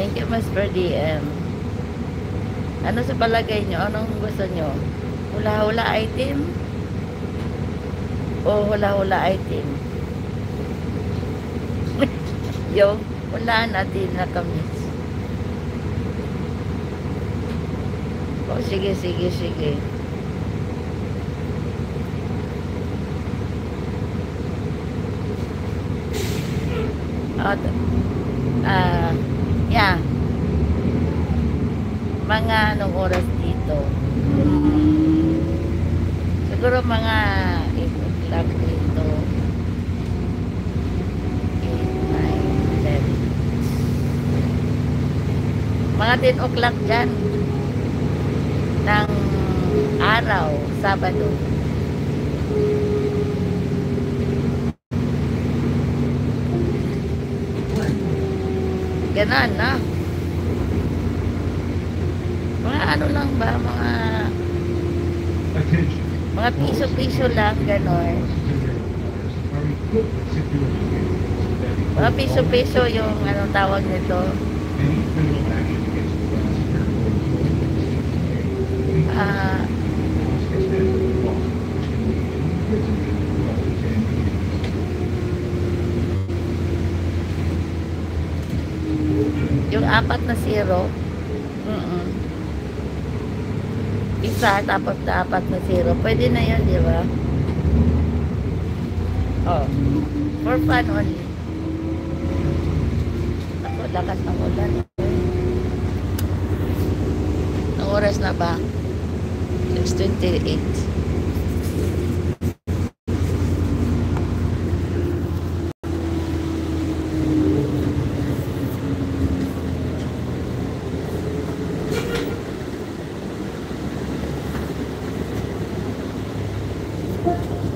Thank you, Mas per DM. Ano sa palagay nyo? Anong gusto nyo? Hula-hula item? O hula-hula item? Yung hulaan natin na kamis. O sige, sige, sige. At, yeah. Mga anong oras dito? Siguro mga 8 o'clock dito. 8, 9, 10. Mga 10 o'clock dyan ng araw, Sabado. Ganon, no? Mga ano lang ba, mga piso-piso lang, ganon. Mga piso-piso yung anong tawag nito. Yung 4 na 0. Isa, tapos 4 na 0. Pwede na yun, di ba? Oh. For fun only. Ako, lakas ng ulan. Ang oras na ba? 6:28.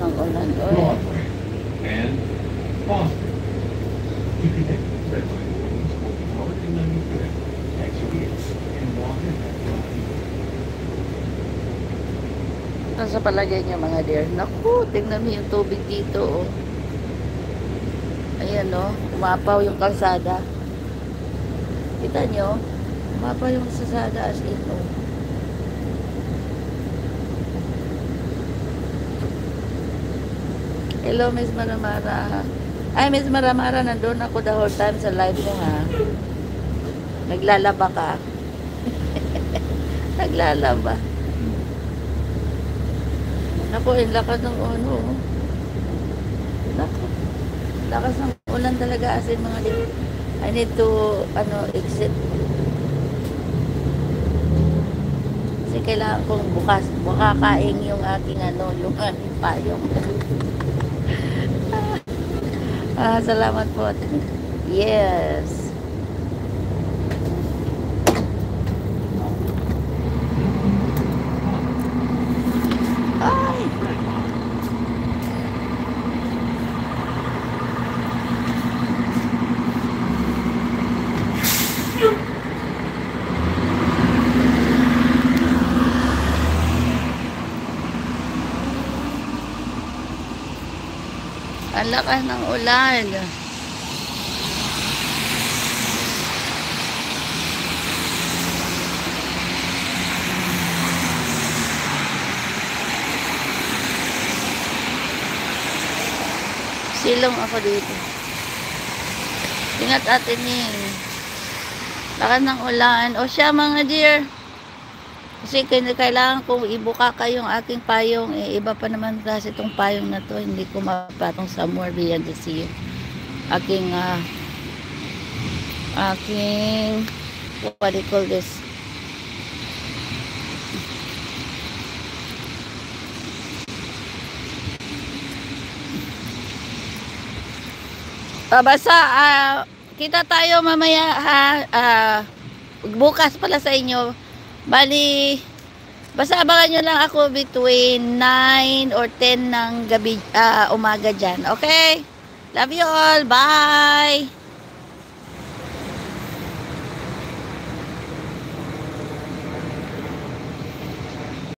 Ng ulan. Broadway and Boston. To connect Red Line lanes will be powered in 95, exit and water. Ano sa palagay niyo mga dear? Naku, tingnan mo yung tubig dito. Oh. Ayan o, umapaw yung kalsada. Kita nyo? Umapaw yung kalsada as in o. Hello, Miss Maramara. Ay, Miss Maramara, nandun ako the whole time sa live mo, ha? Naglalaba ka? Naglalaba. Naku, yung lakas ng ano. Naku, lakas ng ulan talaga as in mga dito. I need to, exit. Kasi kailangan kong bukakain yung aking, yung aking payong. Salamat po. Yes. Ay. Ang lakas ng ulan. Silong ako dito. Ingat atin lakas ng ulan. O siya mga dear. Kasi kailangan kong ibuka kayong aking payong. Iba pa naman kasi itong payong na to. Hindi ko mapatong somewhere beyond the sea. Aking what do you call this? Basta, kita tayo mamaya ha. Bukas pala sa inyo. Bali, basta abangan nyo lang ako between 9 or 10 ng gabi, umaga dyan. Okay? Love you all. Bye!